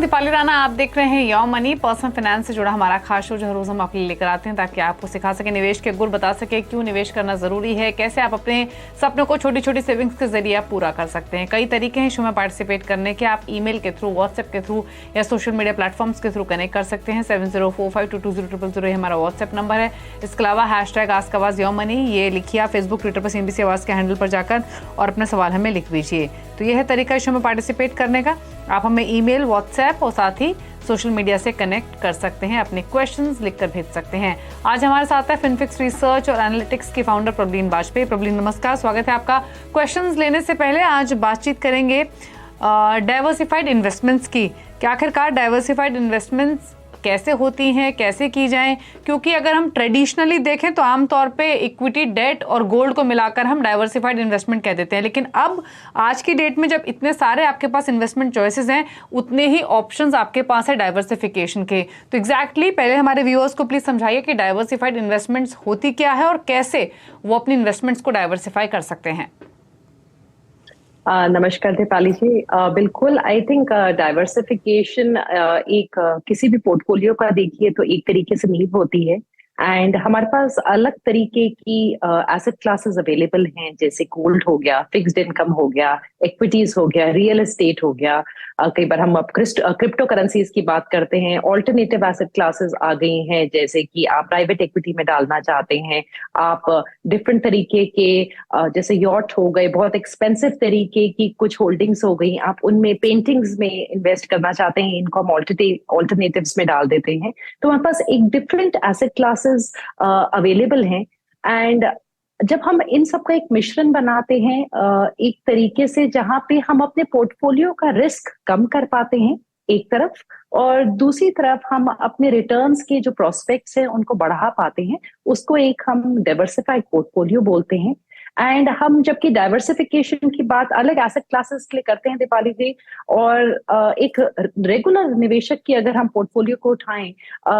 दीपाली राणा, आप देख रहे हैं यो मनी। पर्सनल फाइनेंस से जुड़ा हमारा खास शो जो हर रोज हम आपके लिए लेकर आते हैं ताकि आपको सिखा सके, निवेश के गुर बता सके, क्यों निवेश करना जरूरी है, कैसे आप अपने सपनों को छोटी छोटी सेविंग्स के जरिए आप पूरा कर सकते हैं। कई तरीके हैं शो में पार्टिसिपेट करने के। आप ईमेल के थ्रू, व्हाट्सएप के थ्रू या सोशल मीडिया प्लेटफॉर्म्स के थ्रू कनेक्ट कर सकते हैं। 7045220000 हमारा व्हाट्सएप नंबर है। इसके अलावा #AskAwaz यो मनी ये लिखिए आप फेसबुक, ट्विटर पर CNBC आवाज के हैंडल पर जाकर और अपने सवाल हमें लिख दीजिए। तो यह है तरीका शो में पार्टिसिपेट करने का। आप हमें ईमेल, व्हाट्सएप और साथ ही सोशल मीडिया से कनेक्ट कर सकते हैं, अपने क्वेश्चंस लिखकर भेज सकते हैं। आज हमारे साथ है फिनफिक्स रिसर्च और एनालिटिक्स की फाउंडर प्रबलीन वाजपेयी। प्रबलीन नमस्कार, स्वागत है आपका। क्वेश्चंस लेने से पहले आज बातचीत करेंगे डाइवर्सिफाइड इन्वेस्टमेंट्स की कि आखिरकार डाइवर्सिफाइड इन्वेस्टमेंट्स कैसे होती हैं, कैसे की जाएं। क्योंकि अगर हम ट्रेडिशनली देखें तो आमतौर पे इक्विटी, डेट और गोल्ड को मिलाकर हम डाइवर्सिफाइड इन्वेस्टमेंट कह देते हैं, लेकिन अब आज की डेट में जब इतने सारे आपके पास इन्वेस्टमेंट चॉइसेस हैं, उतने ही ऑप्शंस आपके पास है डाइवर्सिफिकेशन के। तो एग्जैक्टली पहले हमारे व्यूअर्स को प्लीज समझाइए कि डाइवर्सिफाइड इन्वेस्टमेंट्स होती क्या है और कैसे वो अपनी इन्वेस्टमेंट्स को डाइवर्सिफाई कर सकते हैं। नमस्कार दीपाली जी। बिल्कुल, आई थिंक डाइवर्सिफिकेशन एक किसी भी पोर्टफोलियो का देखिए तो एक तरीके से नींव होती है। एंड हमारे पास अलग तरीके की एसेट क्लासेस अवेलेबल हैं, जैसे गोल्ड हो गया, फिक्स्ड इनकम हो गया, इक्विटीज हो गया, रियल एस्टेट हो गया। कई बार हम अब क्रिप्टो करेंसीज की बात करते हैं। ऑल्टरनेटिव एसेट क्लासेस आ गई हैं, जैसे कि आप प्राइवेट इक्विटी में डालना चाहते हैं, आप डिफरेंट तरीके के जैसे यॉट हो गए, बहुत एक्सपेंसिव तरीके की कुछ होल्डिंग्स हो गई, आप उनमें पेंटिंग्स में इन्वेस्ट करना चाहते हैं, इनको हम ऑल्टरनेटिव्स में डाल देते हैं। तो हमारे पास एक डिफरेंट एसेट क्लासेस अवेलेबल हैं। एंड जब हम इन सब का एक मिश्रण बनाते हैं एक तरीके से, जहां पे हम अपने पोर्टफोलियो का रिस्क कम कर पाते हैं एक तरफ, और दूसरी तरफ हम अपने रिटर्न्स के जो प्रोस्पेक्ट्स हैं उनको बढ़ा पाते हैं, उसको एक हम डाइवर्सिफाइड पोर्टफोलियो बोलते हैं। एंड हम जबकि डाइवर्सिफिकेशन की बात अलग एसेट क्लासेस के लिए करते हैं दीपाली जी, और एक रेगुलर निवेशक की अगर हम पोर्टफोलियो को उठाएं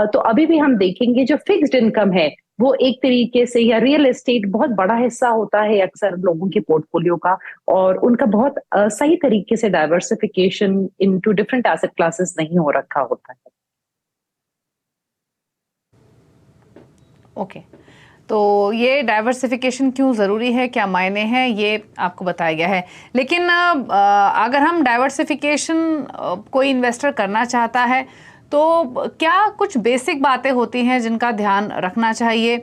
तो अभी भी हम देखेंगे जो फिक्स्ड इनकम है वो एक तरीके से, या रियल एस्टेट बहुत बड़ा हिस्सा होता है अक्सर लोगों के पोर्टफोलियो का, और उनका बहुत सही तरीके से diversification into different asset classes नहीं हो रखा होता है। ओके, तो ये डाइवर्सिफिकेशन क्यों ज़रूरी है, क्या मायने हैं, ये आपको बताया गया है। लेकिन अगर हम डाइवर्सिफिकेशन कोई इन्वेस्टर करना चाहता है तो क्या कुछ बेसिक बातें होती हैं जिनका ध्यान रखना चाहिए,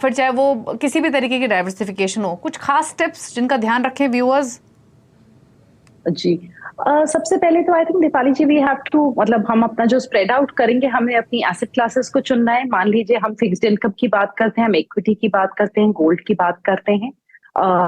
फिर चाहे वो किसी भी तरीके की डाइवर्सिफिकेशन हो, कुछ खास स्टेप्स जिनका ध्यान रखें व्यूअर्स? जी, सबसे पहले तो I think Deepali ji we have to, मतलब हम अपना जो स्प्रेड आउट करेंगे, हमें अपनी एसेट क्लासेस को चुनना है। मान लीजिए हम फिक्स्ड इनकम की बात करते हैं, हम इक्विटी की बात करते हैं, गोल्ड की बात करते हैं,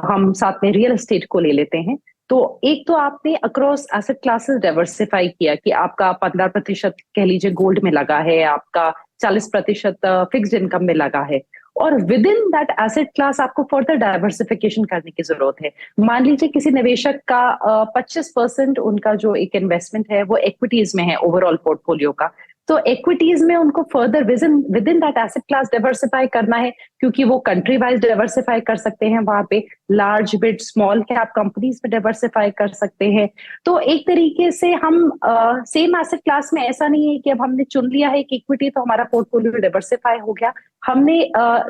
हम साथ में रियल एस्टेट को ले लेते हैं। तो एक तो आपने अक्रॉस एसेट क्लासेस डाइवर्सिफाई किया कि आपका 15% कह लीजिए गोल्ड में लगा है, आपका 40% फिक्स्ड इनकम में लगा है, और with in that asset class आपको फर्दर डाइवर्सिफिकेशन करने की जरूरत है। मान लीजिए किसी निवेशक का 25% उनका जो एक इन्वेस्टमेंट है वो इक्विटीज में है ओवरऑल पोर्टफोलियो का, तो इक्विटीज में उनको further with in that asset class diversify करना है, क्योंकि वो कंट्री वाइज डाइवर्सिफाई कर सकते हैं, वहां पे large bit small cap companies में डाइवर्सिफाई कर सकते हैं। तो एक तरीके से हम सेम एसेट क्लास में, ऐसा नहीं है कि अब हमने चुन लिया है कि इक्विटी तो हमारा पोर्टफोलियो डाइवर्सिफाई हो गया, हमने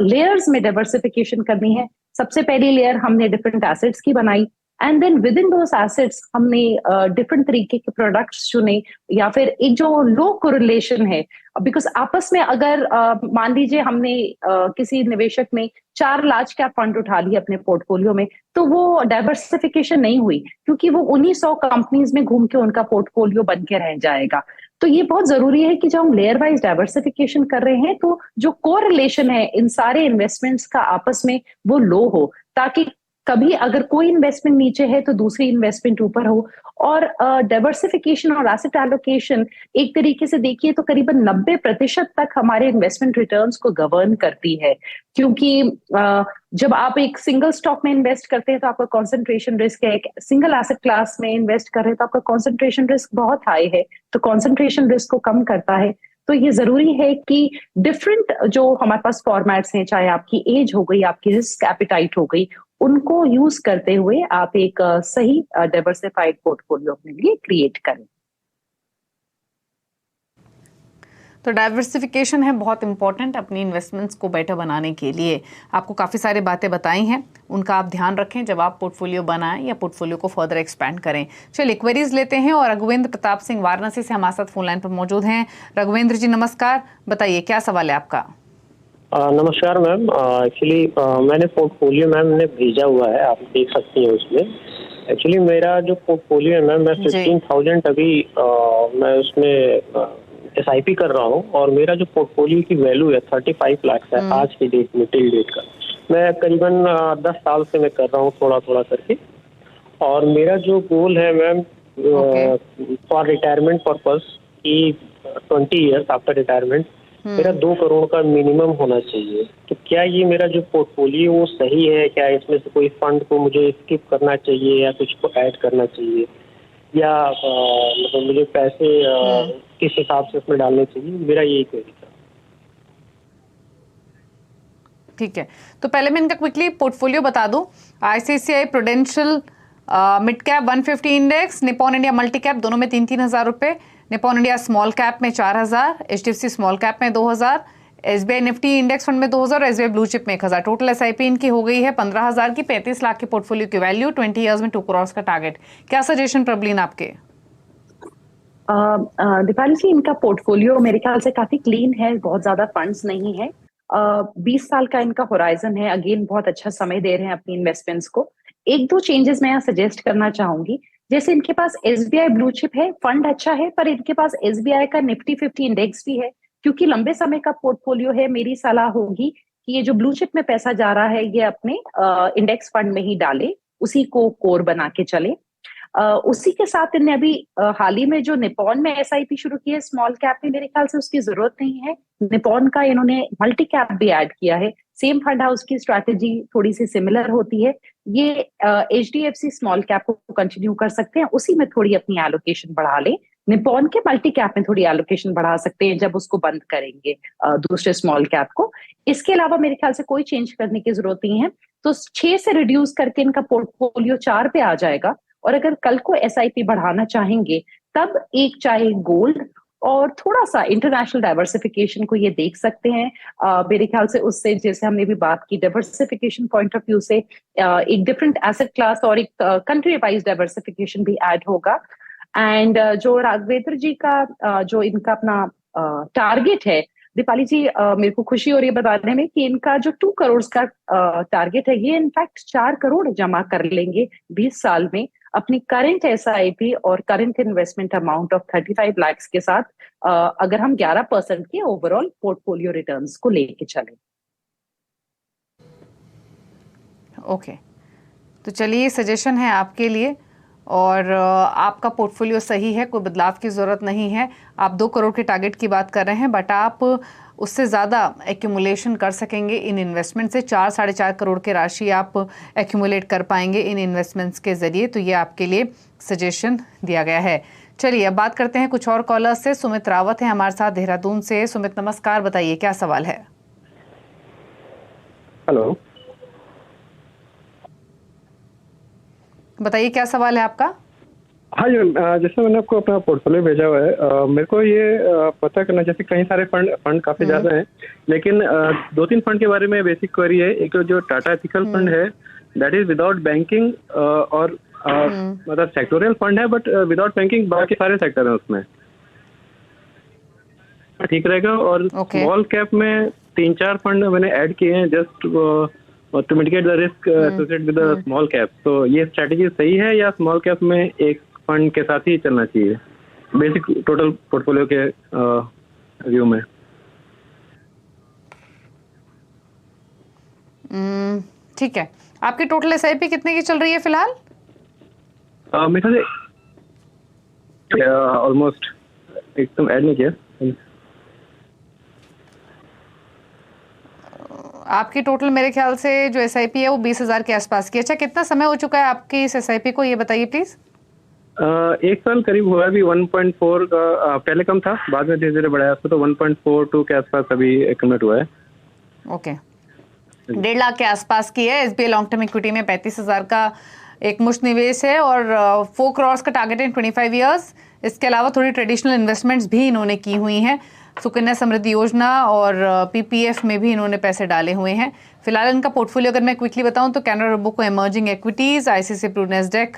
लेयर्स में डाइवर्सिफिकेशन करनी है। सबसे पहली लेयर हमने डिफरेंट एसेट्स की बनाई, and then within those assets हमने डिफरेंट तरीके के प्रोडक्ट्स चुने, या फिर एक जो लो कोरिलेशन है, बिकॉज आपस में अगर मान लीजिए हमने किसी निवेशक ने 4 लार्ज कैप फंड उठा लिए अपने पोर्टफोलियो में, तो वो डाइवर्सिफिकेशन नहीं हुई, क्योंकि वो उन्हीं 100 कंपनीज में घूम के उनका पोर्टफोलियो बन के रह जाएगा। तो ये बहुत जरूरी है कि जब हम लेयर वाइज डाइवर्सिफिकेशन कर रहे हैं तो जो कोरिलेशन है इन सारे इन्वेस्टमेंट्स का आपस में वो लो हो, ताकि कभी अगर कोई इन्वेस्टमेंट नीचे है तो दूसरी इन्वेस्टमेंट ऊपर हो। और डाइवर्सिफिकेशन और एसेट एलोकेशन एक तरीके से देखिए तो करीबन 90% तक हमारे इन्वेस्टमेंट रिटर्न्स को गवर्न करती है, क्योंकि जब आप एक सिंगल स्टॉक में इन्वेस्ट करते हैं तो आपका कॉन्सेंट्रेशन रिस्क है, एक सिंगल एसेट क्लास में इन्वेस्ट कर रहे हैं तो आपका कॉन्सेंट्रेशन रिस्क बहुत हाई है, तो कॉन्सेंट्रेशन रिस्क को कम करता है। तो ये जरूरी है कि डिफरेंट जो हमारे पास फॉर्मेट्स हैं, चाहे आपकी एज हो गई, आपकी रिस्क एपिटाइट हो गई, उनको यूज करते हुए आप एक सही डाइवर्सिफाइड पोर्टफोलियो अपने लिए क्रिएट करें। तो डाइवर्सिफिकेशन है बहुत इंपॉर्टेंट अपनी इन्वेस्टमेंट्स को बेटर बनाने के लिए। आपको काफ़ी सारी बातें बताई हैं, उनका आप ध्यान रखें जब आप पोर्टफोलियो बनाएं या पोर्टफोलियो को फर्दर एक्सपैंड करें। चलिए क्वेरीज लेते हैं और रघुवेंद्र प्रताप सिंह वाराणसी से हमारे साथ फोन लाइन पर मौजूद हैं। रघुवेंद्र जी नमस्कार, बताइए क्या सवाल है आपका? नमस्कार मैम। एक्चुअली मैंने पोर्टफोलियो मैम ने भेजा हुआ है, आप देख सकती हैं उसमें। एक्चुअली मेरा जो पोर्टफोलियो है मैम, मैं 15,000 अभी मैं उसमें SIP कर रहा हूँ और मेरा जो पोर्टफोलियो की वैल्यू है 35 लाख है आज की डेट में, टिल डेट का। मैं करीबन 10 साल से मैं कर रहा हूँ थोड़ा थोड़ा करके। और मेरा जो गोल है मैम फॉर रिटायरमेंट पर्पस की 20 ईयर्स आफ्टर रिटायरमेंट मेरा 2 करोड़ का मिनिमम होना चाहिए। तो क्या ये मेरा जो पोर्टफोलियो वो सही है? क्या इसमें से कोई फंड को मुझे स्किप करना चाहिए या कुछ को ऐड करना चाहिए, या मतलब मुझे पैसे किस हिसाब से उसमें डालने चाहिए? मेरा यही क्वेरी था। ठीक है, तो पहले मैं इनका क्विकली पोर्टफोलियो बता दूं। ICICI prudential mid cap 150 index, Nippon India multi cap दोनों में 3-3 हजार रुपए, निपॉन इंडिया स्मॉल कैप में 4,000, HDFC स्मॉल कैप में 2,000, SBI निफ्टी इंडेक्स फंड में 2,000 और SBI ब्लू चिप में 1,000। टोटल SIP इनकी हो गई है 15,000 की। 35 लाख की पोर्टफोलियो की वैल्यू, 20 इयर्स में 2 करोड़ का टारगेट। क्या सजेशन प्रबलीन आपके? दीपाली जी, इनका पोर्टफोलियो मेरे ख्याल से काफी क्लीन है, बहुत ज्यादा फंड्स नहीं है। 20 साल का इनका होराइजन है। अगेन बहुत अच्छा समय दे रहे हैं अपनी इन्वेस्टमेंट्स को। 1-2 चेंजेस मैं यहाँ सजेस्ट करना चाहूंगी। जैसे इनके पास SBI ब्लू चिप है, फंड अच्छा है, पर इनके पास SBI का निफ्टी 50 इंडेक्स भी है। क्योंकि लंबे समय का पोर्टफोलियो है, मेरी सलाह होगी कि ये जो ब्लू चिप में पैसा जा रहा है ये अपने इंडेक्स फंड में ही डाले, उसी को कोर बना के चले। उसी के साथ इन्हें अभी हाल ही में जो निपॉन में SIP शुरू की है स्मॉल कैप में, मेरे ख्याल से उसकी जरूरत नहीं है। निपॉन का इन्होंने मल्टी कैप भी ऐड किया है। सेम फंड हाउस की स्ट्रैटेजी थोड़ी सी सिमिलर होती है। ये HDFC स्मॉल कैप को कंटिन्यू कर सकते हैं, उसी में थोड़ी अपनी एलोकेशन बढ़ा लें। निपॉन के मल्टी कैप में थोड़ी एलोकेशन बढ़ा सकते हैं जब उसको बंद करेंगे दूसरे स्मॉल कैप को। इसके अलावा मेरे ख्याल से कोई चेंज करने की जरूरत नहीं है। तो 6 से रिड्यूस करके इनका पोर्टफोलियो 4 पे आ जाएगा। और अगर कल को SIP बढ़ाना चाहेंगे तब एक चाहे गोल्ड और थोड़ा सा इंटरनेशनल डाइवर्सिफिकेशन को ये देख सकते हैं। मेरे ख्याल से उससे, जैसे हमने भी बात की, डाइवर्सिफिकेशन पॉइंट ऑफ व्यू से एक डिफरेंट एसेट क्लास और एक कंट्री वाइज डाइवर्सिफिकेशन भी ऐड होगा। एंड जो राघवेंद्र जी का जो इनका अपना टारगेट है, दीपाली जी, मेरे को खुशी हो रही है बताने में कि इनका जो 2 करोड़ का टारगेट है, ये इनफैक्ट 4 करोड़ जमा कर लेंगे 20 साल में अपनी करंट SIP और current investment amount of 35 lakh के साथ, अगर हम 11% के ओवरऑल पोर्टफोलियो रिटर्न्स को लेके चले। ओके, तो चलिए सजेशन है आपके लिए और आपका पोर्टफोलियो सही है, कोई बदलाव की ज़रूरत नहीं है। आप 2 करोड़ के टारगेट की बात कर रहे हैं, बट आप उससे ज़्यादा एक्यूमुलेशन कर सकेंगे इन इन्वेस्टमेंट से। 4-4.5 करोड़ की राशि आप एक्यूमुलेट कर पाएंगे इन इन्वेस्टमेंट्स के ज़रिए। तो ये आपके लिए सजेशन दिया गया है। चलिए अब बात करते हैं कुछ और कॉलर्स से। सुमित रावत है हमारे साथ देहरादून से। सुमित नमस्कार, बताइए क्या सवाल है? हेलो, बताइए क्या सवाल है आपका? हाँ जी मैम, जैसे मैंने आपको अपना पोर्टफोलियो भेजा हुआ है, मेरे को ये पता करना, जैसे कई सारे फंड काफी ज्यादा हैं, लेकिन 2-3 फंड के बारे में बेसिक क्वेरी है। एक जो टाटा एथिकल फंड है, दैट इज विदाउट बैंकिंग, और मतलब सेक्टोरियल फंड है बट विदाउट बैंकिंग, बाकी सारे सेक्टर हैं उसमें, ठीक रहेगा? और स्मॉल कैप में 3-4 फंड मैंने ऐड किए हैं just to mitigate the risk associated with the small cap. तो ये स्ट्रेटेजी सही है या स्मॉल कैप में एक फंड के साथ ही चलना चाहिए बेसिक टोटल पोर्टफोलियो के व्यू में? ठीक है, आपकी टोटल SIP कितने की चल रही है फिलहाल? मेरे ख्याल ऑलमोस्ट, एकदम ऐड नहीं किया। आपकी टोटल मेरे ख्याल से जो SIP है वो 20,000 के आसपास की। अच्छा, कितना समय हो चुका है आपकी इस SIP को, ये बताइए प्लीज। 1 साल करीब हुआ। अभी 1.4 का पहले कम था, बाद में धीरे धीरे बढ़ाया उसको, तो 1.42 के आसपास अभी कन्वर्ट हुआ है। ओके, 1.5 लाख के आसपास की है। SBI लॉन्ग टर्म इक्विटी में 35,000 का एक मुश्त निवेश है और 4 करोड़ का टारगेट है 25 ईयर्स। इसके अलावा थोड़ी ट्रेडिशनल इन्वेस्टमेंट्स भी इन्होंने की हुई हैं। सुकन्या समृद्धि योजना और पीपीएफ में भी इन्होंने पैसे डाले हुए हैं। फिलहाल इनका पोर्टफोलियो अगर मैं क्विकली बताऊं तो Canara Robeco emerging equities, ICICI pru Nasdaq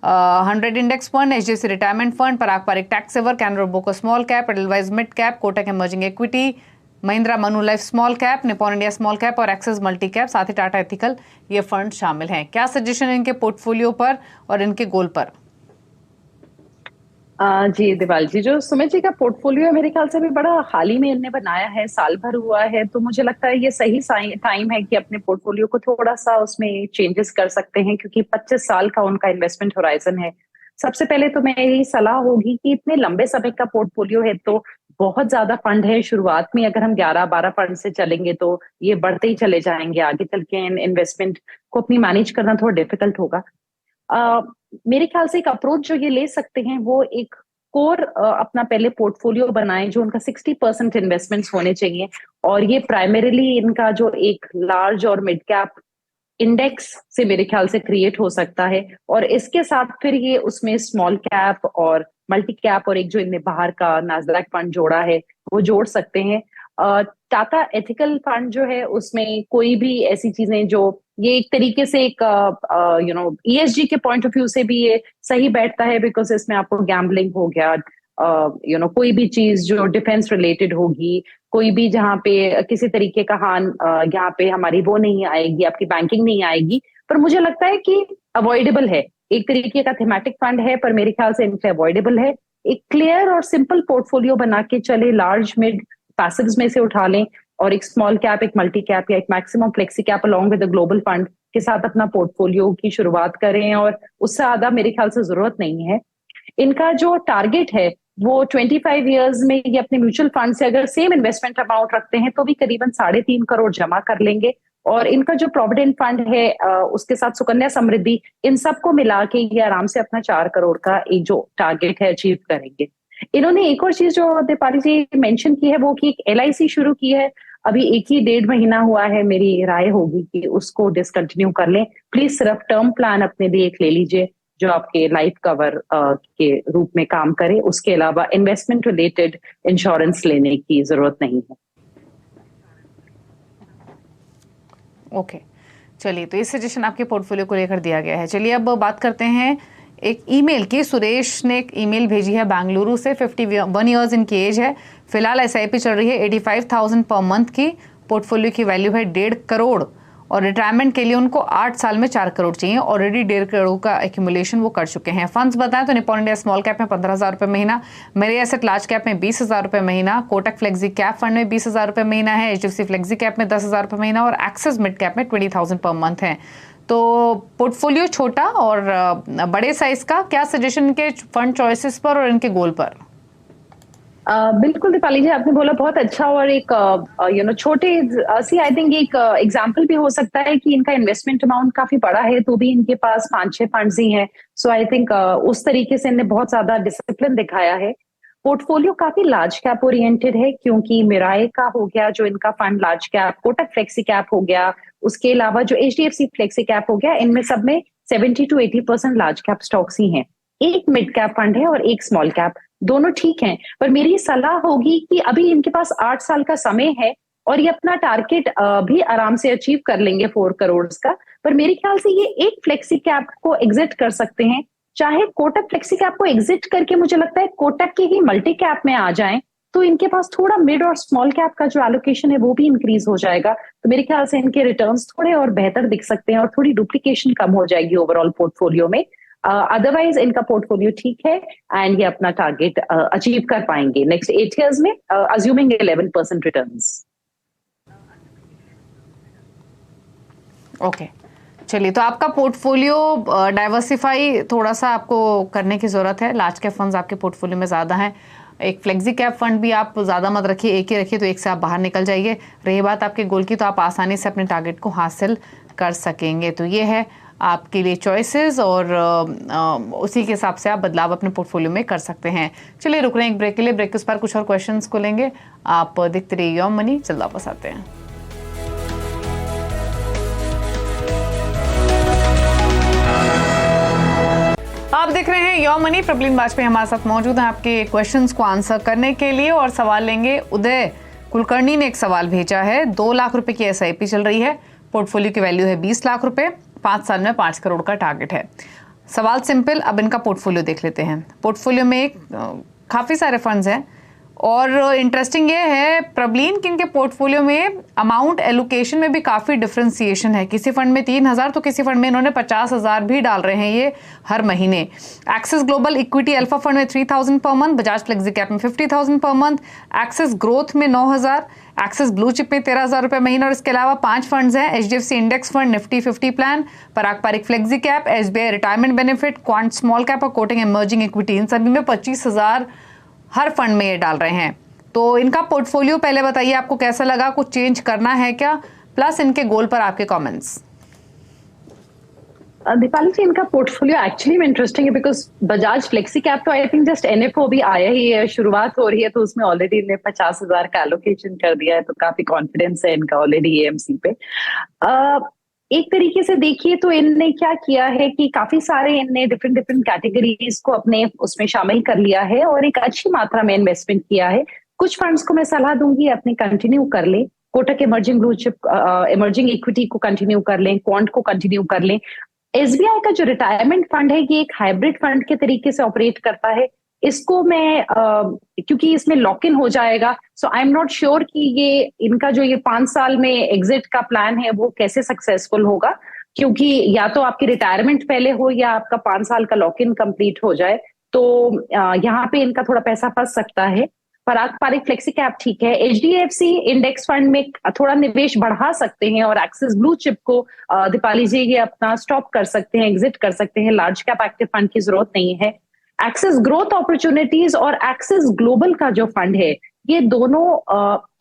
100 index fund, HDFC retirement fund, Parag Parikh tax saver, Canara Robeco small cap, Edelweiss mid cap, Kotak emerging equity, Mahindra Manulife small cap, Nippon India small cap और एक्सिस मल्टी कैप, साथ ही Tata ethical, ये fund शामिल हैं। क्या suggestion है इनके portfolio पर और इनके गोल पर? जी दिवाल जी, जो सुमित जी का पोर्टफोलियो है मेरे ख्याल से भी बड़ा हाल ही में इनने बनाया है, साल भर हुआ है, तो मुझे लगता है ये सही टाइम है कि अपने पोर्टफोलियो को थोड़ा सा उसमें चेंजेस कर सकते हैं, क्योंकि 25 साल का उनका इन्वेस्टमेंट होराइजन है। सबसे पहले तो मेरी सलाह होगी कि इतने लंबे समय का पोर्टफोलियो है तो बहुत ज्यादा फंड है। शुरुआत में अगर हम 11-12 फंड से चलेंगे तो ये बढ़ते ही चले जाएंगे, आगे चल के इन्वेस्टमेंट को अपनी मैनेज करना थोड़ा डिफिकल्ट होगा। मेरे ख्याल से एक अप्रोच जो ये ले सकते हैं वो एक कोर अपना पहले पोर्टफोलियो बनाएं जो उनका 60% इन्वेस्टमेंट्स होने चाहिए, और ये प्राइमरीली इनका जो एक लार्ज और मिड कैप इंडेक्स से मेरे ख्याल से क्रिएट हो सकता है, और इसके साथ फिर ये उसमें स्मॉल कैप और मल्टी कैप और एक जो इनने बाहर का नास्डैक फंड जोड़ा है वो जोड़ सकते हैं। टाटा एथिकल फंड जो है उसमें कोई भी ऐसी चीजें जो ये एक तरीके से एक ESG के पॉइंट ऑफ व्यू से भी ये सही बैठता है, बिकॉज इसमें आपको गैम्बलिंग हो गया, कोई भी चीज जो डिफेंस रिलेटेड होगी, कोई भी जहाँ पे किसी तरीके का हान यहाँ पे हमारी वो नहीं आएगी, आपकी बैंकिंग नहीं आएगी, पर मुझे लगता है कि अवॉइडेबल है। एक तरीके का थीमेटिक फंड है पर मेरे ख्याल से इनसे अवॉइडेबल है। एक क्लियर और सिंपल पोर्टफोलियो बना के चले, लार्ज मिड पैसिव्स में से उठा लें और एक स्मॉल कैप, एक मल्टी कैप या एक maximum flexi cap along with the global fund के साथ अपना पोर्टफोलियो की शुरुआत करें, और उससे ज्यादा मेरे ख्याल से जरूरत नहीं है। इनका जो टारगेट है वो 25 इयर्स में ये अपने म्यूचुअल फंड से अगर सेम इन्वेस्टमेंट अमाउंट रखते हैं तो भी करीबन 3.5 करोड़ जमा कर लेंगे, और इनका जो प्रोविडेंट फंड है उसके साथ सुकन्या समृद्धि, इन सबको मिला के ये आराम से अपना 4 करोड़ का एक जो टारगेट है अचीव करेंगे। इन्होंने एक और चीज जो दीपाली जी मेंशन की है वो कि एक LIC शुरू की है, अभी 1-1.5 महीना हुआ है, मेरी राय होगी कि उसको डिसकंटिन्यू कर लें। प्लीज सिर्फ टर्म प्लान अपने लिए एक ले लीजिए जो आपके लाइफ कवर के रूप में काम करे, उसके अलावा इन्वेस्टमेंट रिलेटेड इंश्योरेंस लेने की जरूरत नहीं है। ओके, चलिए, तो ये सजेशन आपके पोर्टफोलियो को लेकर दिया गया है। चलिए अब बात करते हैं एक ईमेल की। सुरेश ने एक ईमेल भेजी है बेंगलुरु से, 51 इयर्स इनकी एज है, फिलहाल SIP चल रही है 85,000 पर मंथ की, पोर्टफोलियो की वैल्यू है 1.5 करोड़ और रिटायरमेंट के लिए उनको 8 साल में 4 करोड़ चाहिए। ऑलरेडी 1.5 करोड़ का एक्यूमुलेशन वो कर चुके हैं। फंड्स बताएं तो निपॉन इंडिया स्मॉल कैप में 15,000 रुपये महीना, मेरे एसेट लार्ज कैप में 20,000 रुपये महीना, कोटक फ्लेक्सी कैप फंड में 20,000 रुपये महीना है, HDFC फ्लेक्सी कैप में 10,000 रुपये महीना और एक्सिस मिड कैप में 20,000 पर मंथ है। तो पोर्टफोलियो छोटा और बड़े साइज का, क्या सजेशन के फंड चॉइसेस पर और इनके गोल पर? बिल्कुल दीपाली जी, आपने बोला बहुत अच्छा, और एक छोटे सी आई थिंक एक एग्जांपल भी हो सकता है कि इनका इन्वेस्टमेंट अमाउंट काफी बड़ा है तो भी इनके पास 5-6 फंड्स ही हैं। सो आई थिंक उस तरीके से इन्हें बहुत ज्यादा डिसिप्लिन दिखाया है। पोर्टफोलियो काफी लार्ज कैप ओरिएंटेड है, क्योंकि मिराए का हो गया जो इनका fund large cap, Kotak flexi cap हो गया, उसके अलावा जो HDFC फ्लेक्सी कैप हो गया, इनमें सब में 70 to 80% लार्ज कैप स्टॉक्स ही हैं। एक मिड कैप फंड है और एक स्मॉल कैप, दोनों ठीक हैं, पर मेरी सलाह होगी कि अभी इनके पास 8 साल का समय है और ये अपना टारगेट भी आराम से अचीव कर लेंगे 4 करोड़ का। पर मेरे ख्याल से ये एक फ्लेक्सी कैप को एग्जिट कर सकते हैं, चाहे कोटक फ्लेक्सी कैप को एग्जिट करके मुझे लगता है कोटक के ही मल्टी कैप में आ जाएं तो इनके पास थोड़ा मिड और स्मॉल कैप का जो एलोकेशन है वो भी इंक्रीज हो जाएगा। तो मेरे ख्याल से इनके रिटर्न्स थोड़े और बेहतर दिख सकते हैं और थोड़ी डुप्लीकेशन कम हो जाएगी ओवरऑल पोर्टफोलियो में। अदरवाइज इनका पोर्टफोलियो ठीक है एंड ये अपना टारगेट अचीव कर पाएंगे नेक्स्ट 8 इयर्स में, अज्यूमिंग 11% रिटर्न्स। ओके, चलिए, तो आपका पोर्टफोलियो डाइवर्सिफाई थोड़ा सा आपको करने की जरूरत है। लार्ज कैप फंड्स आपके पोर्टफोलियो में ज्यादा हैं, एक फ्लेक्सी कैप फंड भी आप ज्यादा मत रखिए, एक ही रखिए तो एक से आप बाहर निकल जाइए। रही बात आपके गोल की, तो आप आसानी से अपने टारगेट को हासिल कर सकेंगे। तो ये है आपके लिए चॉइसेस और उसी के हिसाब से आप बदलाव अपने पोर्टफोलियो में कर सकते हैं। चलिए, रुक रहे हैं एक ब्रेक के लिए, ब्रेक के उस पर कुछ और क्वेश्चंस को लेंगे। आप देखते रहिए योर मनी, जल्द वापस आते हैं। आप देख रहे हैं योर मनी। प्रबलीन वाजपेयी हमारे साथ मौजूद हैं आपके क्वेश्चंस को आंसर करने के लिए, और सवाल लेंगे। उदय कुलकर्णी ने एक सवाल भेजा है। 2 लाख रुपए की SIP चल रही है, पोर्टफोलियो की वैल्यू है 20 लाख रुपए, 5 साल में 5 करोड़ का टारगेट है। सवाल सिंपल, अब इनका पोर्टफोलियो देख लेते हैं। पोर्टफोलियो में काफ़ी सारे फंड्स हैं, और इंटरेस्टिंग ये है प्रबलीन कि इनके पोर्टफोलियो में अमाउंट एलोकेशन में भी काफ़ी डिफरेंशिएशन है। किसी फंड में 3,000 तो किसी फंड में इन्होंने 50,000 भी डाल रहे हैं ये हर महीने। Axis global equity alpha fund में 3,000 per month, Bajaj flexi cap में 50,000 पर मंथ, एक्सिस ग्रोथ में 9,000, एक्सिस ब्लू चिप में 13,000 रुपए महीना, और इसके अलावा 5 फंड्स हैं। HDFC index fund, Nifty 50 plan, Parag Parikh flexi cap, SBI retirement benefit, quant small cap और कोटिंग इमर्जिंग इक्विटी, इन सभी में 25,000 हर फंड में ये डाल रहे हैं। तो इनका पोर्टफोलियो पहले बताइए, आपको कैसा लगा, कुछ चेंज करना है क्या, प्लस इनके गोल पर आपके कमेंट्स। दीपाली जी, इनका पोर्टफोलियो एक्चुअली में इंटरेस्टिंग है, बिकॉज बजाज फ्लेक्सी कैप तो आई थिंक जस्ट NFO भी आया ही है, शुरुआत हो रही है, तो उसमें ऑलरेडी इन्हें 50,000 का एलोकेशन कर दिया है, तो काफी कॉन्फिडेंस है इनका ऑलरेडी AMC पे। एक तरीके से देखिए तो इनने क्या किया है कि काफी सारे इनने डिफरेंट कैटेगरीज को अपने उसमें शामिल कर लिया है, और एक अच्छी मात्रा में इन्वेस्टमेंट किया है। कुछ फंड्स को मैं सलाह दूंगी अपने कंटिन्यू कर लें, Kotak emerging blue chip emerging equity को कंटिन्यू कर लें, क्वांट को कंटिन्यू कर लें। SBI का जो रिटायरमेंट फंड है, ये एक हाइब्रिड फंड के तरीके से ऑपरेट करता है। इसको मैं क्योंकि इसमें लॉक इन हो जाएगा, सो आई एम नॉट श्योर कि ये इनका जो ये 5 साल में एग्जिट का प्लान है वो कैसे सक्सेसफुल होगा, क्योंकि या तो आपकी रिटायरमेंट पहले हो या आपका 5 साल का लॉक इन कंप्लीट हो जाए, तो यहाँ पे इनका थोड़ा पैसा फंस सकता है। पराग पारिक फ्लेक्सी कैप ठीक है। HDFC इंडेक्स फंड में थोड़ा निवेश बढ़ा सकते हैं, और एक्सिस ब्लू चिप को दीपाली जी ये अपना स्टॉप कर सकते हैं, एग्जिट कर सकते हैं। लार्ज कैप एक्टिव फंड की जरूरत नहीं है। एक्सिस ग्रोथ अपॉर्चुनिटीज और एक्सिस ग्लोबल का जो फंड है, ये दोनों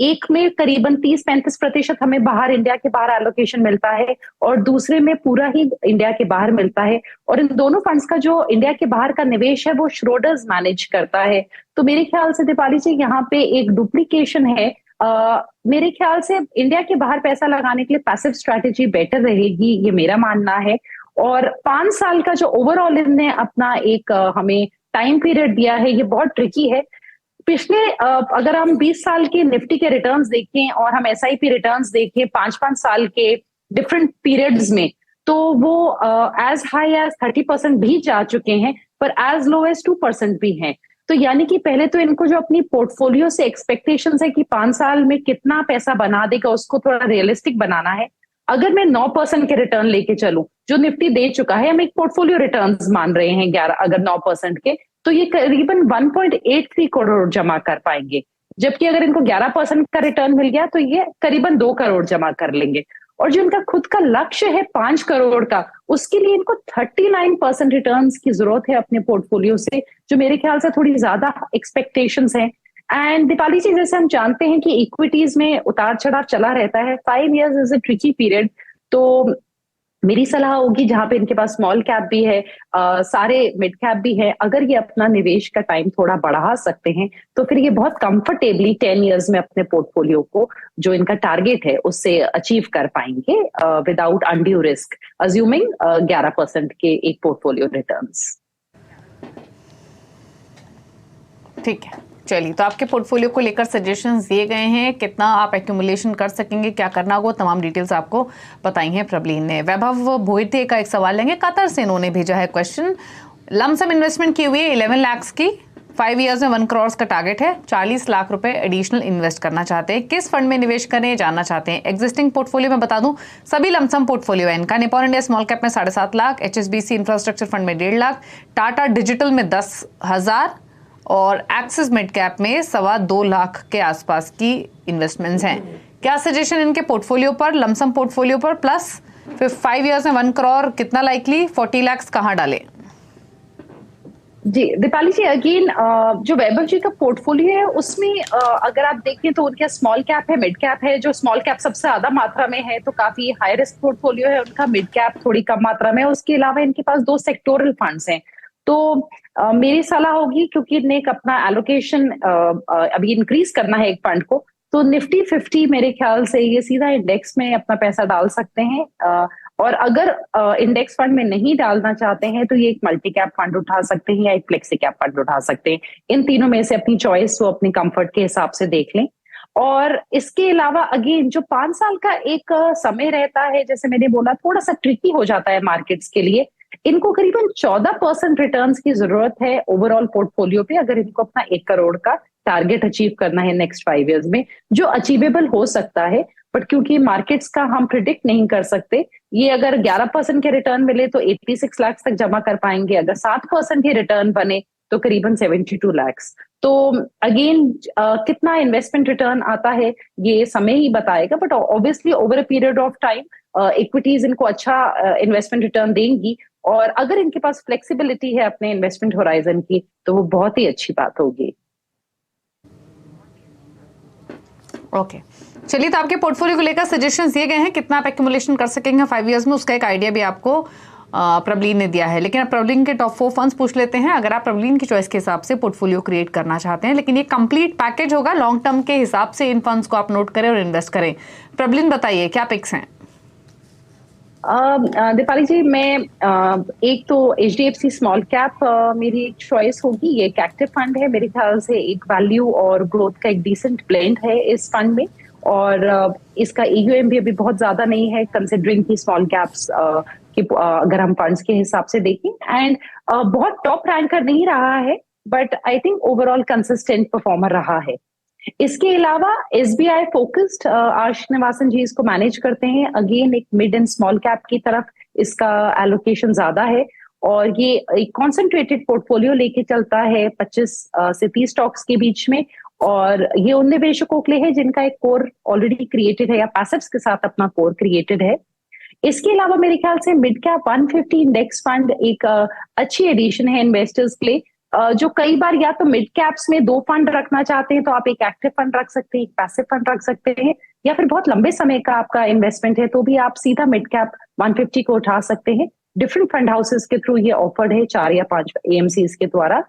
एक में करीबन 30-35% हमें बाहर, इंडिया के बाहर एलोकेशन मिलता है, और दूसरे में पूरा ही इंडिया के बाहर मिलता है। और इन दोनों फंड्स का जो इंडिया के बाहर का निवेश है वो श्रोडर्स मैनेज करता है। तो मेरे ख्याल से दीपाली जी यहाँ पे एक डुप्लीकेशन है। मेरे ख्याल से इंडिया के बाहर पैसा लगाने के लिए पैसिव स्ट्रैटेजी बेटर रहेगी, ये मेरा मानना है। और 5 साल का जो ओवरऑल इनने अपना एक हमें टाइम पीरियड दिया है, ये बहुत ट्रिकी है। पिछले अगर हम 20 साल के निफ्टी के रिटर्न्स देखें और हम SIP रिटर्न्स देखें 5-5 साल के डिफरेंट पीरियड्स में, तो वो एज हाई एज 30% भी जा चुके हैं, पर एज लो एज 2% भी हैं। तो यानी कि पहले तो इनको जो अपनी पोर्टफोलियो से एक्सपेक्टेशंस है कि 5 साल में कितना पैसा बना देगा, उसको थोड़ा रियलिस्टिक बनाना है। अगर मैं 9% के रिटर्न लेके चलूं, जो निफ्टी दे चुका है, हम एक पोर्टफोलियो रिटर्न्स मान रहे हैं 11, अगर 9% के, तो ये करीबन 1.83 करोड़ जमा कर पाएंगे। जबकि अगर इनको 11% का रिटर्न मिल गया तो ये करीबन 2 करोड़ जमा कर लेंगे। और जो इनका खुद का लक्ष्य है 5 करोड़ का, उसके लिए इनको 39% रिटर्न्स की जरूरत है अपने पोर्टफोलियो से, जो मेरे ख्याल से थोड़ी ज्यादा एक्सपेक्टेशंस हैं। एंड दीपाली जी, जैसे हम जानते हैं कि इक्विटीज में उतार चढ़ाव चला रहता है, 5 years is a tricky period. तो मेरी सलाह होगी, जहां पे इनके पास स्मॉल कैप भी है, सारे मिड कैप भी है, अगर ये अपना निवेश का टाइम थोड़ा बढ़ा सकते हैं, तो फिर ये बहुत कंफर्टेबली 10 years में अपने पोर्टफोलियो को, जो इनका टारगेट है, उससे अचीव कर पाएंगे विदाउट अनड्यू रिस्क, अज्यूमिंग 11% के एक पोर्टफोलियो रिटर्न्स। ठीक है, चलिए, तो आपके पोर्टफोलियो को लेकर सजेशंस दिए गए हैं, कितना आप एक्यूमुलेशन कर सकेंगे, क्या करना होगा, तमाम डिटेल्स आपको बताई हैं प्रबलीन ने। वैभव भोईटे का एक सवाल लेंगे, कतर से इन्होंने भेजा है क्वेश्चन। लमसम इन्वेस्टमेंट की हुई है 11 लाख की, 5 years में 1 करोड़ का टारगेट है, 40 लाख रुपए एडिशनल इन्वेस्ट करना चाहते हैं, किस फंड में निवेश करें जानना चाहते हैं। एग्जिस्टिंग पोर्टफोलियो में बता दूं, सभी लमसम पोर्टफोलियो है इनका। निपॉन इंडिया स्मॉल कैप में 7.5 लाख, HSBC इंफ्रास्ट्रक्चर फंड में 1.5 लाख, टाटा डिजिटल में 10,000 और एक्सिस मिड कैप में 2.25 लाख के आसपास की इन्वेस्टमेंट्स हैं। क्या सजेशन इनके पोर्टफोलियो पर, लमसम पोर्टफोलियो पर, प्लस फिर 5 years में 1 करोड़ कितना लाइकली, 40 लाख कहाँ डाले? जी दीपाली जी, अगेन जो वैभव जी का पोर्टफोलियो है उसमें अगर आप देखें तो उनका स्मॉल कैप है, मिड कैप है। जो स्मॉल कैप सबसे ज्यादा मात्रा में है, तो काफी हाई रिस्क पोर्टफोलियो है उनका। मिड कैप थोड़ी कम मात्रा में है। उसके अलावा इनके पास 2 सेक्टोरल फंड्स हैं। तो मेरी सलाह होगी, क्योंकि इन्हें अपना एलोकेशन अभी इंक्रीज करना है एक फंड को, तो निफ्टी 50 मेरे ख्याल से ये सीधा इंडेक्स में अपना पैसा डाल सकते हैं। और अगर इंडेक्स फंड में नहीं डालना चाहते हैं तो ये एक मल्टी कैप फंड उठा सकते हैं या एक फ्लेक्सी कैप फंड उठा सकते हैं। इन तीनों में से अपनी चॉइस वो अपनी कंफर्ट के हिसाब से देख लें। और इसके अलावा अगेन जो 5 साल का एक समय रहता है, जैसे मैंने बोला, थोड़ा सा ट्रिकी हो जाता है मार्केट्स के लिए। इनको करीबन 14% रिटर्न्स की जरूरत है ओवरऑल पोर्टफोलियो पे, अगर इनको अपना 1 करोड़ का टारगेट अचीव करना है नेक्स्ट 5 इयर्स में, जो अचीवेबल हो सकता है। बट क्योंकि मार्केट्स का हम प्रिडिक्ट नहीं कर सकते, ये अगर 11% के रिटर्न मिले तो 86 लाख तक जमा कर पाएंगे, अगर 7% ही रिटर्न बने तो करीबन 72 लाख। तो अगेन कितना इन्वेस्टमेंट रिटर्न आता है ये समय ही बताएगा, but obviously over a period of time equities इनको अच्छा इन्वेस्टमेंट रिटर्न देंगी। और अगर इनके पास फ्लेक्सिबिलिटी है अपने इन्वेस्टमेंट होराइजन की तो वो बहुत ही अच्छी बात होगी। ओके, चलिए, तो आपके पोर्टफोलियो को लेकर सजेशंस दिए गए हैं, कितना आप एक्यूमुलेशन कर सकेंगे 5 इयर्स में, उसका एक आइडिया भी आपको प्रबलीन ने दिया है। लेकिन अब प्रबलीन के टॉप 4 फंड्स पूछ लेते हैं, अगर आप प्रबलीन की चॉइस के हिसाब से पोर्टफोलियो क्रिएट करना चाहते हैं, लेकिन ये कंप्लीट पैकेज होगा, लॉन्ग टर्म के हिसाब से इन फंड्स को आप नोट करें और इन्वेस्ट करें। प्रबलीन बताइए क्या पिक्स हैं? दीपाली जी, मैं एक तो HDFC स्मॉल कैप मेरी एक चॉइस होगी। ये एक एक्टिव फंड है, मेरे ख्याल से एक वैल्यू और ग्रोथ का एक डिसेंट ब्लेंड है इस फंड में। और इसका AUM भी अभी बहुत ज्यादा नहीं है कंसिडरिंग की स्मॉल कैप्स अगर हम फंड्स के हिसाब से देखें। एंड बहुत टॉप रैंकर नहीं रहा है, but I think overall consistent performer रहा है। इसके अलावा SBI फोकस्ड आर श्रीनिवासन जी इसको मैनेज करते हैं। अगेन एक मिड एंड स्मॉल कैप की तरफ इसका एलोकेशन ज्यादा है और ये एक कॉन्सेंट्रेटेड पोर्टफोलियो लेके चलता है 25 से 30 स्टॉक्स के बीच में। और ये उन निवेशकों के लिए है जिनका एक कोर ऑलरेडी क्रिएटेड है या पैसिव्स के साथ अपना कोर क्रिएटेड है। इसके अलावा मेरे ख्याल से मिड कैप 150 इंडेक्स फंड एक अच्छी एडिशन है इन्वेस्टर्स के लिए, जो कई बार या तो मिड कैप्स में 2 फंड रखना चाहते हैं तो आप एक एक्टिव फंड रख सकते हैं, एक पैसिव फंड रख सकते हैं, या फिर बहुत लंबे समय का आपका इन्वेस्टमेंट है तो भी आप सीधा मिड कैप 150 को उठा सकते हैं। डिफरेंट फंड हाउसेस के थ्रू ये ऑफर्ड है, 4 या 5 AMCs के द्वारा।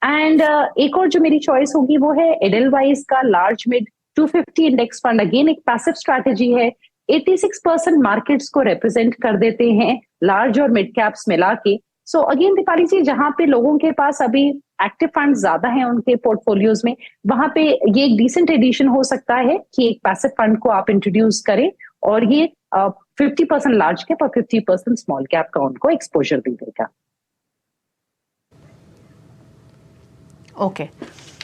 एंड एक और जो मेरी चॉइस होगी वो है एडेलवाइज का large mid 250 index fund. Again एक पैसिव स्ट्रैटेजी है, 86% मार्केट्स को रिप्रेजेंट कर देते हैं लार्ज और मिड कैप्स मिला के। सो अगेन दीपाली जी, जहां पे लोगों के पास अभी एक्टिव फंड ज्यादा हैं उनके पोर्टफोलियोज में, वहां पे ये एक डिसेंट एडिशन हो सकता है कि एक पैसिव फंड को आप इंट्रोड्यूस करें और ये 50% लार्ज कैप और 50% स्मॉल कैप का उनको एक्सपोजर भी देगा। ओके,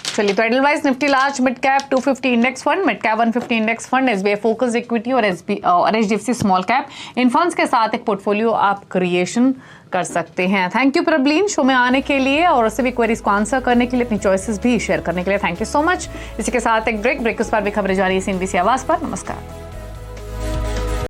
चलिए, तो Edelweiss Nifty large mid cap 250 index fund, mid cap 150 index fund, SBI focus equity और HDFC स्मॉल कैप, इन फंड्स के साथ एक पोर्टफोलियो आप क्रिएशन कर सकते हैं। थैंक यू प्रबलीन शो में आने के लिए और सभी क्वेरीज को आंसर करने के लिए, अपनी चॉइसेस भी शेयर करने के लिए। Thank you so much. इसी के साथ एक ब्रेक उस पर भी खबरें जारी है CNBC आवाज पर। नमस्कार।